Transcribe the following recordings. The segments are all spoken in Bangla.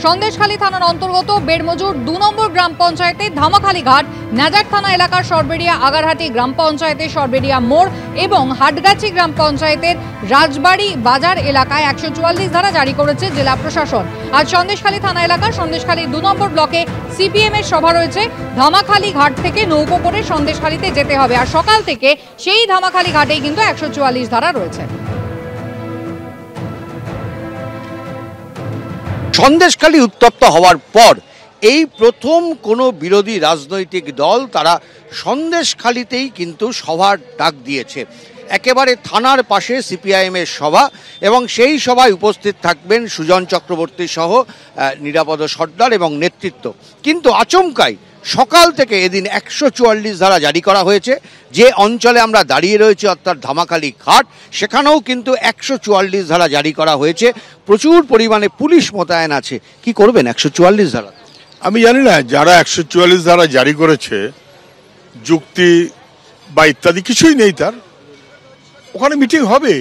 সন্দেশখালী থানার অন্তর্গত বেড়মজুর ২ নম্বর গ্রাম পঞ্চায়েতের ধামাখালী ঘাট, নাজার থানা এলাকার সরবেরিয়া আগারহাটি গ্রাম পঞ্চায়েতের সরবেরিয়া মোড় এবং হাটগাছি গ্রাম পঞ্চায়েতের রাজবাড়ি বাজার এলাকায় ১৪৪ ধারা জারি করেছে জেলা প্রশাসন। আজ সন্দেশখালী থানা এলাকার সন্দেশখালী ২ নম্বর ব্লকে সিপিএম এর সভা রয়েছে। ধামাখালী ঘাট থেকে নৌকো করে সন্দেশখালীতে যেতে হবে, আর সকাল থেকে সেই ধামাখালী ঘাটেই কিন্তু ১৪৪ ধারা রয়েছে। সন্দেশখালী উত্তপ্ত হওয়ার পর এই প্রথম কোনো বিরোধী রাজনৈতিক দল তারা সন্দেশখালীতেই কিন্তু সভার ডাক দিয়েছে। একেবারে থানার পাশে সিপিআইএমের সভা, এবং সেই সভায় উপস্থিত থাকবেন সুজন চক্রবর্তী সহ নিরাপদ সর্দার এবং নেতৃত্ব। কিন্তু আচমকাই সকাল থেকে এদিন ১৪৪ ধারা জারি করা হয়েছে। যে অঞ্চলে আমরা দাঁড়িয়ে রয়েছি অর্থাৎ ধামাখালী ঘাট, সেখানেও কিন্তু ১৪৪ ধারা জারি করা হয়েছে। প্রচুর পরিমাণে পুলিশ মোতায়েন আছে। কি করবেন ১৪৪ ধারা? আমি জানি না যারা ১৪৪ ধারা জারি করেছে যুক্তি বা ইত্যাদি কিছুই নেই তার। ওখানে মিটিং হবে।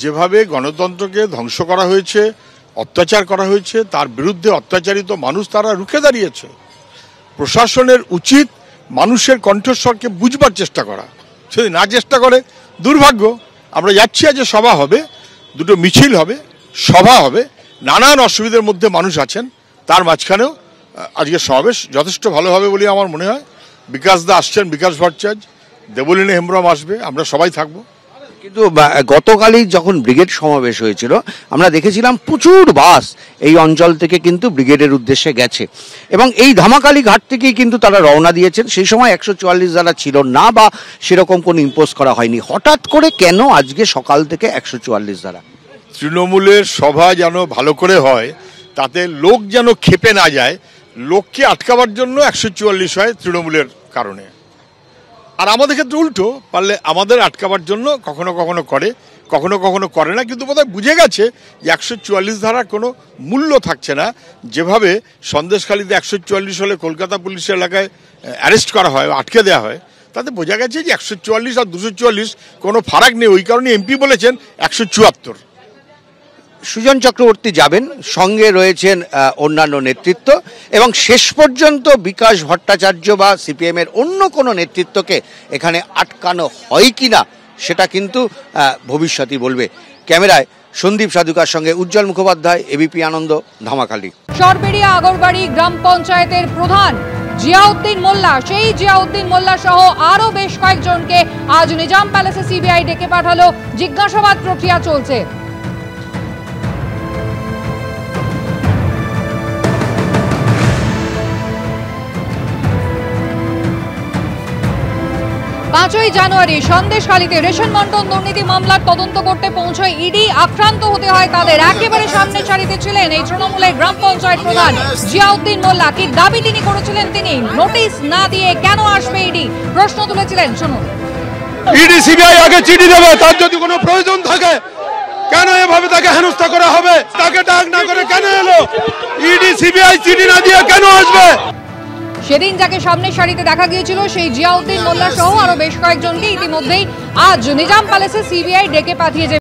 যেভাবে গণতন্ত্রকে ধ্বংস করা হয়েছে, অত্যাচার করা হয়েছে, তার বিরুদ্ধে অত্যাচারিত মানুষ তারা রুখে দাঁড়িয়েছে। প্রশাসনের উচিত মানুষের কণ্ঠস্বরকে বুঝবার চেষ্টা করা। যদি না চেষ্টা করে দুর্ভাগ্য। আমরা যাচ্ছি, আজ সভা হবে, দুটো মিছিল হবে, সভা হবে, নানান অসুবিধার মধ্যে মানুষ আছেন, তার মাঝখানেও আজকে সমাবেশ যথেষ্ট ভালো হবে বলে আমার মনে হয়। বিকাশ দা আসছেন, বিকাশ ভট্টাচার্য, দেবলীনা হেমব্রম আসবে, আমরা সবাই থাকবো। কিন্তু গতকালই যখন ব্রিগেড সমাবেশ হয়েছিল আমরা দেখেছিলাম প্রচুর বাস এই অঞ্চল থেকে কিন্তু ব্রিগেডের উদ্দেশ্যে গেছে, এবং এই ধামাখালী ঘাট থেকেই কিন্তু তারা রওনা দিয়েছেন। সেই সময় ১৪৪ ধারা ছিল না বা সেরকম কোনো ইম্পোজ করা হয়নি। হঠাৎ করে কেন আজকে সকাল থেকে ১৪৪ ধারা? তৃণমূলের সভা যেন ভালো করে হয়, তাতে লোক যেন খেপে না যায়, লোককে আটকাবার জন্য ১৪৪ হয় তৃণমূলের কারণে। আর আমাদের ক্ষেত্রে উল্টো, পারলে আমাদের আটকাবার জন্য কখনো কখনো করে, কখনো কখনো করে না। কিন্তু বোধহয় বুঝে গেছে যে ১৪৪ ধারার কোনো মূল্য থাকছে না। যেভাবে সন্দেশখালীতে ১৪৪ হলে কলকাতা পুলিশের এলাকায় অ্যারেস্ট করা হয়, আটকে দেওয়া হয়, তাতে বোঝা গেছে যে ১৪৪ আর ২৪৪ কোনো ফারাক নেই। ওই কারণে এমপি বলেছেন ১৭৪। সুজন চক্রবর্তী যাবেন, সঙ্গে রয়েছেন অন্যান্য নেতৃত্ব, এবং শেষ পর্যন্ত বিকাশ ভট্টাচার্য বা সিপিএম এর অন্য কোনো নেতৃত্বকে এখানে আটকানো হয় কিনা সেটা কিন্তু ভবিষ্যতই বলবে। ক্যামেরায় সন্দীপ সাধুকার সঙ্গে উজ্জ্বল মুখোপাধ্যায়, এবিপি আনন্দ, ধামাখালী। সরবেরিয়া আগরবাড়ি গ্রাম পঞ্চায়েতের প্রধান জিয়াউদ্দিন মোল্লা, সেই জিয়াউদ্দিন মোল্লা সহ আরো বেশ কয়েকজনকে আজ নিজাম প্যালেসে সিবিআই ডেকে পাঠালো। জিজ্ঞাসাবাদ প্রক্রিয়া চলছে। ৫ই জানুয়ারি সন্দেশখালীতে রেশন বন্টন দুর্নীতি মামলার তদন্ত করতে পৌঁছয় ইডি। আক্রান্ত হতে হয় তাদের। একেবারে সামনের সারিতে ছিলেন এই তৃণমূলের গ্রাম পঞ্চায়েত প্রধান জিয়াউদ্দিন মোল্লা। কি দাবি তিনি করেছিলেন? তিনি নোটিশ না দিয়ে কেন আসবে ইডি, প্রশ্ন তুলেছিলেন। শুনুন। ইডি সিবিআই আগে চিঠি দেবে, তার যদি কোনো প্রয়োজন থাকে কেন এভাবে তাকে হেনস্থা করা হবে? তাকে ডাক না করে কেন এলো? ইডি সিবিআই চিঠি না দিয়ে কেন আসবে? সেদিন যাকে সামনের সারিতে দেখা গিয়েছিল সেই জিয়াউদ্দিন মোল্লা সহ আরো বেশ কয়েকজনকে ইতিমধ্যেই আজ নিজাম প্যালেসে সিবিআই ডেকে পাঠিয়েছে।